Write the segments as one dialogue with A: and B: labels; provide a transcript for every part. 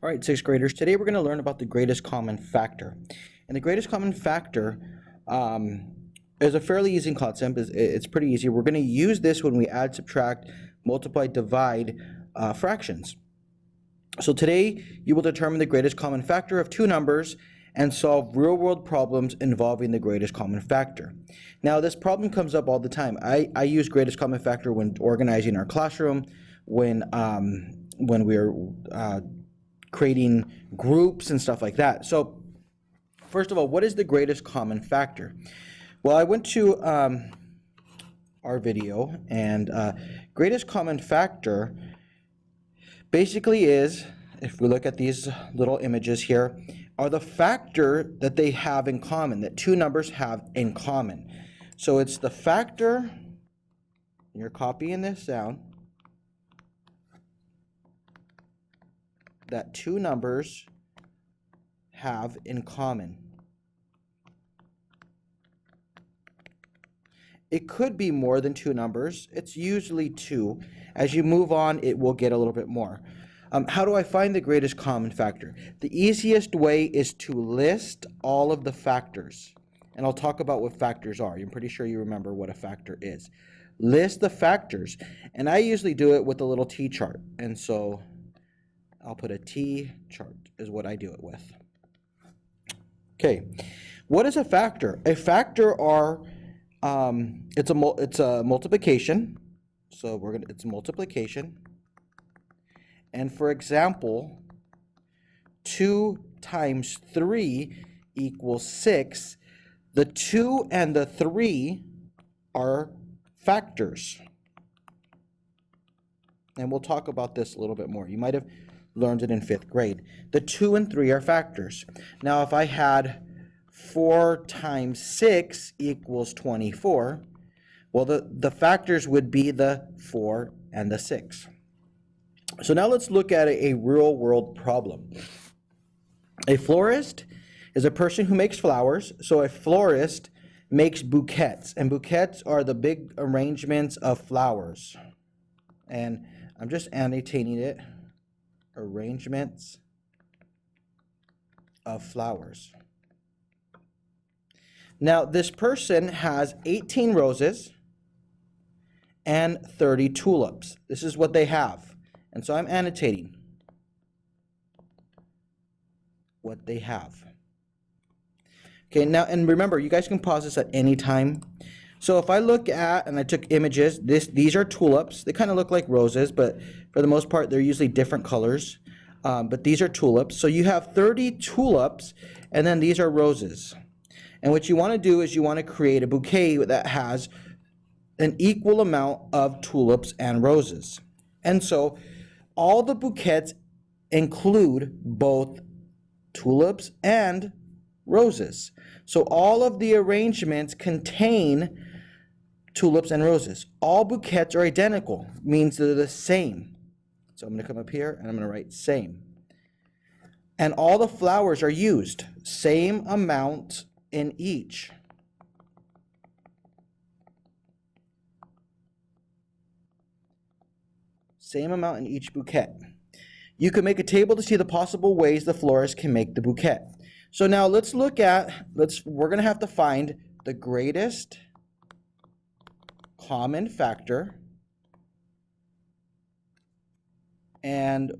A: All right, sixth graders, today we're going to learn about the greatest common factor. And the greatest common factor is a fairly easy concept. It's pretty easy. We're going to use this when we add, subtract, multiply, divide fractions. So today you will determine the greatest common factor of two numbers and solve real-world problems involving the greatest common factor. Now this problem comes up all the time. I use greatest common factor when organizing our classroom, when we're creating groups and stuff like that. So first of all, what is the greatest common factor? Well, I went to our video, and greatest common factor basically is, if we look at these little images here, are the factor that they have in common, that two numbers have in common. So it's the factor, and you're copying this down, that two numbers have in common. It could be more than two numbers. It's usually two. As you move on, it will get a little bit more. How do I find the greatest common factor? The easiest way is to list all of the factors. And I'll talk about what factors are. I'm pretty sure you remember what a factor is. List the factors. And I usually do it with a little T chart. And so I'll put a T chart is what I do it with. Okay, what is a factor? A factor are it's a multiplication. So it's multiplication. And for example, 2 times 3 equals 6. The 2 and the 3 are factors. And we'll talk about this a little bit more. You might have learned it in 5th grade. The 2 and 3 are factors. Now, if I had 4 times 6 equals 24, well, the factors would be the 4 and the 6. So now let's look at a real-world problem. A florist is a person who makes flowers. So a florist makes bouquets, and bouquets are the big arrangements of flowers. And I'm just annotating it. Arrangements of flowers. Now, this person has 18 roses and 30 tulips. This is what they have. And so I'm annotating what they have. Okay, now, and remember, you guys can pause this at any time. So if I look at, and I took images, these are tulips. They kind of look like roses, but for the most part, they're usually different colors. But these are tulips. So you have 30 tulips, and then these are roses. And what you want to do is you want to create a bouquet that has an equal amount of tulips and roses. And so all the bouquets include both tulips and roses. So all of the arrangements contain tulips and roses. All bouquets are identical, means they're the same. So I'm going to come up here and I'm going to write same. And all the flowers are used, same amount in each. Same amount in each bouquet. You can make a table to see the possible ways the florist can make the bouquet. So now let's look at, we're going to have to find the greatest common factor, and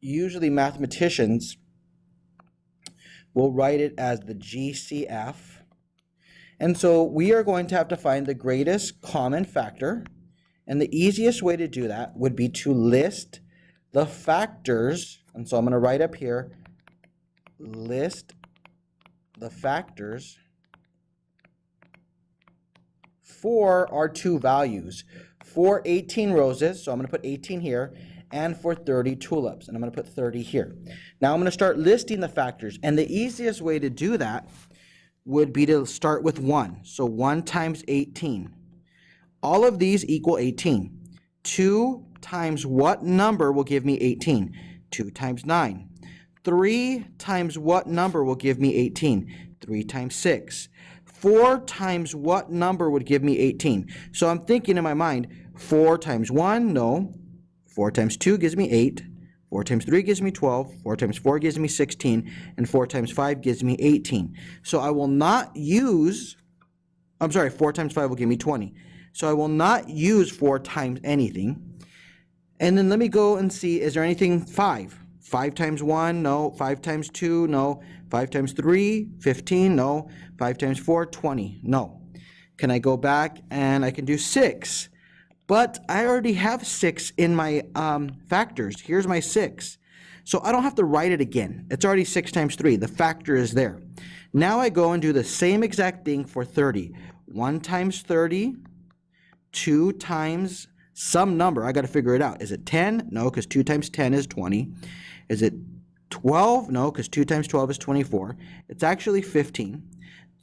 A: usually mathematicians will write it as the GCF. And so we are going to have to find the greatest common factor, and the easiest way to do that would be to list the factors. And so I'm going to write up here, list the factors for our two values. For 18 roses, so I'm going to put 18 here, and for 30 tulips, and I'm going to put 30 here. Now I'm going to start listing the factors, and the easiest way to do that would be to start with 1. So 1 times 18. All of these equal 18. 2 times what number will give me 18? 2 times 9. 3 times what number will give me 18? 3 times 6. 4 times what number would give me 18? So I'm thinking in my mind, 4 times 1, no. 4 times 2 gives me 8. 4 times 3 gives me 12, 4 times 4 gives me 16, and 4 times 5 gives me 18. So I will not use, 4 times 5 will give me 20. So I will not use 4 times anything. And then let me go and see, is there anything 5? 5 times 1, no. 5 times 2, no. 5 times 3, 15, no. 5 times 4, 20, no. Can I go back and I can do 6? But I already have 6 in my factors. Here's my 6. So I don't have to write it again. It's already 6 times 3. The factor is there. Now I go and do the same exact thing for 30. 1 times 30, 2 times some number. I got to figure it out. Is it 10? No, because 2 times 10 is 20. Is it 12? No, because 2 times 12 is 24. It's actually 15.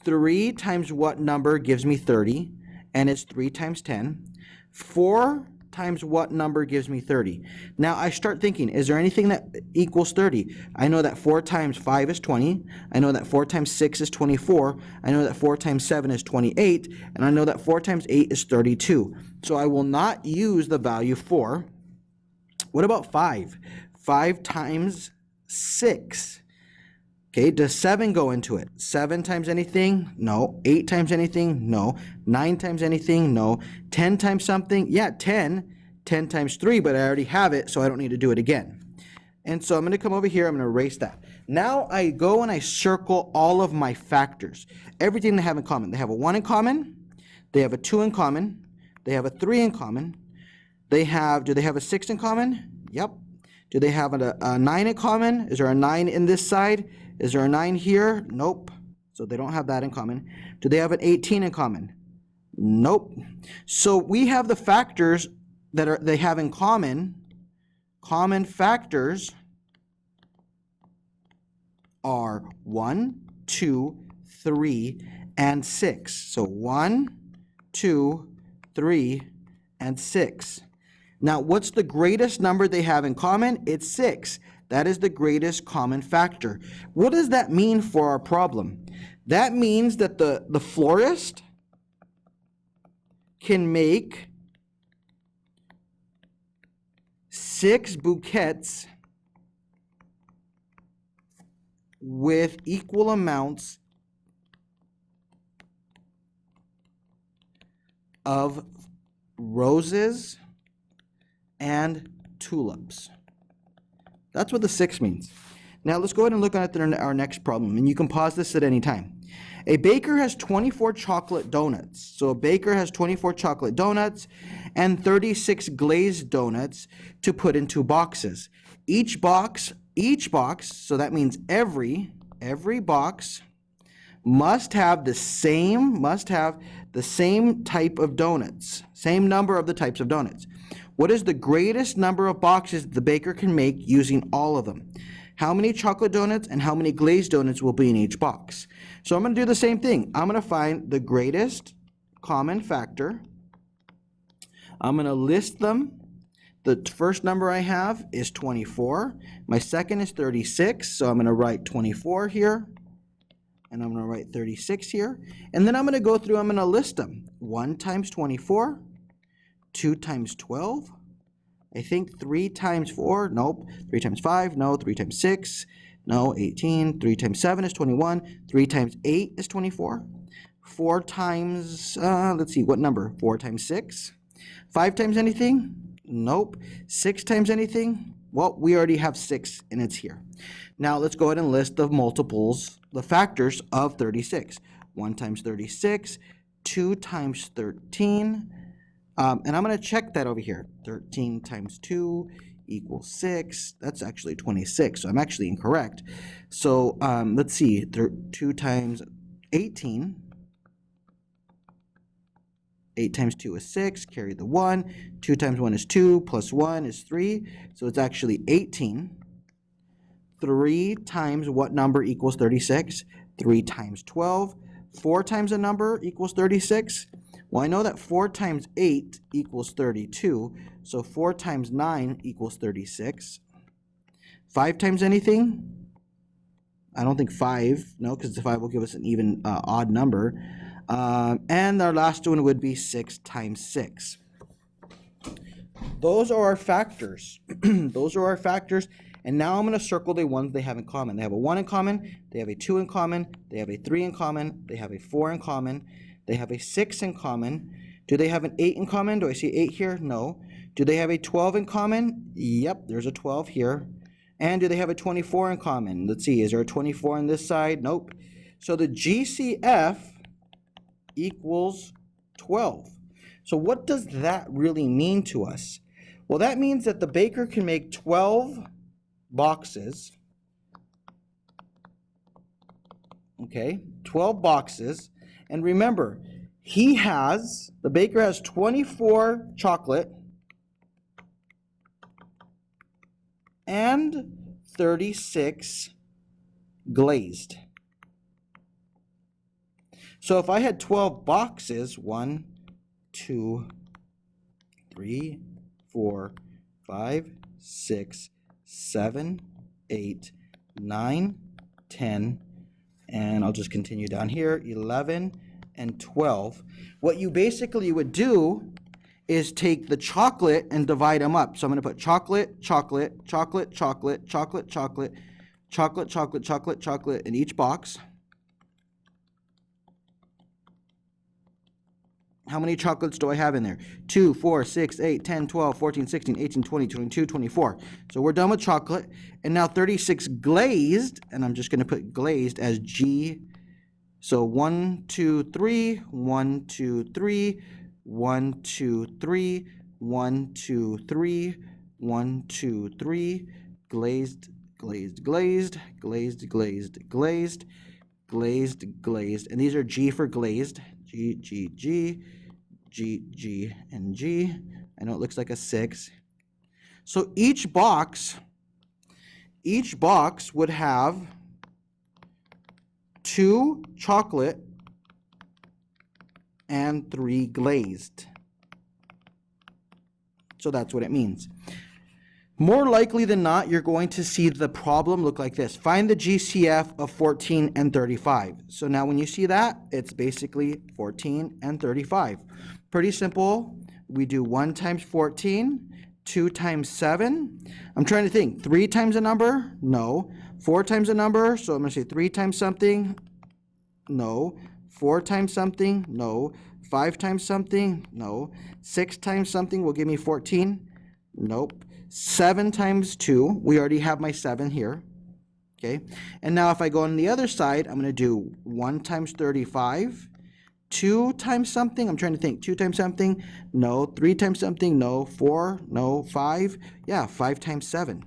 A: 3 times what number gives me 30? And it's 3 times 10. 4 times what number gives me 30? Now I start thinking, is there anything that equals 30? I know that 4 times 5 is 20. I know that 4 times 6 is 24. I know that 4 times 7 is 28. And I know that 4 times 8 is 32. So I will not use the value 4. What about 5? 5 times 6. Okay, does 7 go into it? 7 times anything? No. 8 times anything? No. 9 times anything? No. 10 times something? Yeah, 10. 10 times 3, but I already have it, so I don't need to do it again. And so I'm going to come over here. I'm going to erase that. Now I go and I circle all of my factors. Everything they have in common. They have a 1 in common. They have a 2 in common. They have a 3 in common. Do they have a 6 in common? Yep. Do they have a 9 in common? Is there a 9 in this side? Is there a 9 here? Nope. So they don't have that in common. Do they have an 18 in common? Nope. So we have the factors that they have in common. Common factors are 1, 2, 3, and 6. So 1, 2, 3, and 6. Now, what's the greatest number they have in common? It's 6. That is the greatest common factor. What does that mean for our problem? That means that the florist can make 6 bouquets with equal amounts of roses and tulips. That's what the 6 means. Now let's go ahead and look at our next problem, and you can pause this at any time. A baker has 24 chocolate donuts. So a baker has 24 chocolate donuts and 36 glazed donuts to put in 2 boxes. Each box, so that means every box must have the same type of donuts, same number of the types of donuts. What is the greatest number of boxes the baker can make using all of them? How many chocolate donuts and how many glazed donuts will be in each box? So I'm going to do the same thing. I'm going to find the greatest common factor. I'm going to list them. The first number I have is 24. My second is 36, so I'm going to write 24 here. And I'm going to write 36 here. And then I'm going to go through, I'm going to list them. 1 times 24. 2 times 12, I think 3 times 4, nope, 3 times 5, no, 3 times 6, no, 18, 3 times 7 is 21, 3 times 8 is 24, 4 times, let's see, what number, 4 times 6, 5 times anything, nope, 6 times anything, well, we already have 6 and it's here. Now let's go ahead and list the multiples, the factors of 36, 1 times 36, 2 times 13, and I'm going to check that over here. 13 times 2 equals 6. That's actually 26, so I'm actually incorrect. So let's see. 2 times 18. 8 times 2 is 6. Carry the 1. 2 times 1 is 2. Plus 1 is 3. So it's actually 18. 3 times what number equals 36? 3 times 12. 4 times a number equals 36. Well, I know that 4 times 8 equals 32, so 4 times 9 equals 36. 5 times anything? I don't think 5, no, because the 5 will give us an even odd number. And our last one would be 6 times 6. those are our factors. Those are our factors. And now I'm going to circle the ones they have in common. They have a 1 in common, they have a 2 in common, they have a 3 in common, they have a 4 in common, they have a 6 in common. Do they have an 8 in common? Do I see 8 here? No. Do they have a 12 in common? Yep, there's a 12 here. And do they have a 24 in common? Let's see, is there a 24 on this side? Nope. So the GCF equals 12. So what does that really mean to us? Well, that means that the baker can make 12 boxes, okay, 12 boxes, and remember, the baker has 24 chocolate and 36 glazed. So if I had 12 boxes, 1, 2, 3, 4, 5, 6, 7, 8, 9, 10, and I'll just continue down here, 11 and 12. What you basically would do is take the chocolate and divide them up. So I'm going to put chocolate, chocolate, chocolate, chocolate, chocolate, chocolate, chocolate, chocolate, chocolate, chocolate in each box. How many chocolates do I have in there? 2, 4, 6, 8, 10, 12, 14, 16, 18, 20, 22, 24. So we're done with chocolate. And now 36 glazed, and I'm just going to put glazed as G. So 1, 2, 3, 1, 2, 3, 1, 2, 3, 1, 2, 3, 1, 2, 3, glazed, glazed, glazed, glazed, glazed, glazed, glazed, glazed. And these are G for glazed. G, G, G, G, G, and G. I know it looks like a 6. So each box would have 2 chocolate and 3 glazed. So that's what it means. More likely than not, you're going to see the problem look like this. Find the GCF of 14 and 35. So now when you see that, it's basically 14 and 35. Pretty simple. We do 1 times 14, 2 times 7. I'm trying to think. 3 times a number? No. 4 times a number? So I'm going to say 3 times something? No. 4 times something? No. 5 times something? No. 6 times something will give me 14? Nope. 7 times 2, we already have my 7 here, okay? And now if I go on the other side, I'm going to do 1 times 35, 2 times something, I'm trying to think, 2 times something, no, 3 times something, no, 4, no, 5, yeah, 5 times 7.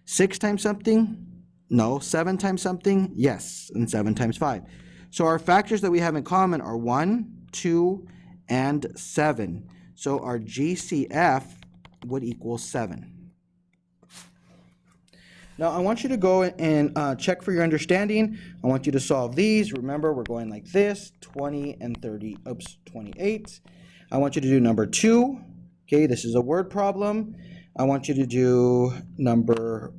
A: 6 times something, no, 7 times something, yes, and 7 times 5. So our factors that we have in common are 1, 2, and 7. So our GCF would equal 7. Now I want you to go and check for your understanding. I want you to solve these. Remember, we're going like this, 20 and 28. I want you to do number 2. Okay, this is a word problem. I want you to do number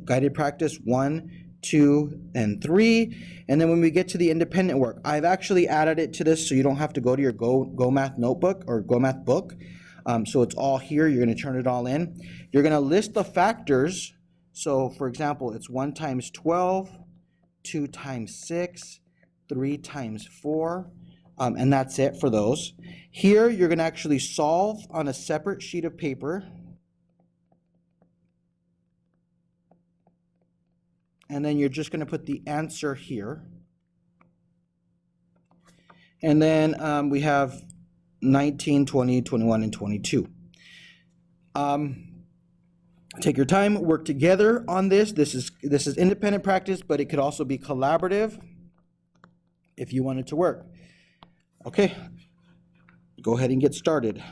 A: guided practice 1, 2, and 3. And then when we get to the independent work, I've actually added it to this so you don't have to go to your Go Math notebook or Go Math book. So it's all here. You're going to turn it all in. You're going to list the factors. So, for example, it's 1 times 12, 2 times 6, 3 times 4, and that's it for those. Here, you're going to actually solve on a separate sheet of paper. And then you're just going to put the answer here. And then we have 19, 20, 21, and 22. Take your time, work together on this. This is independent practice, but it could also be collaborative if you want it to work. Okay, go ahead and get started.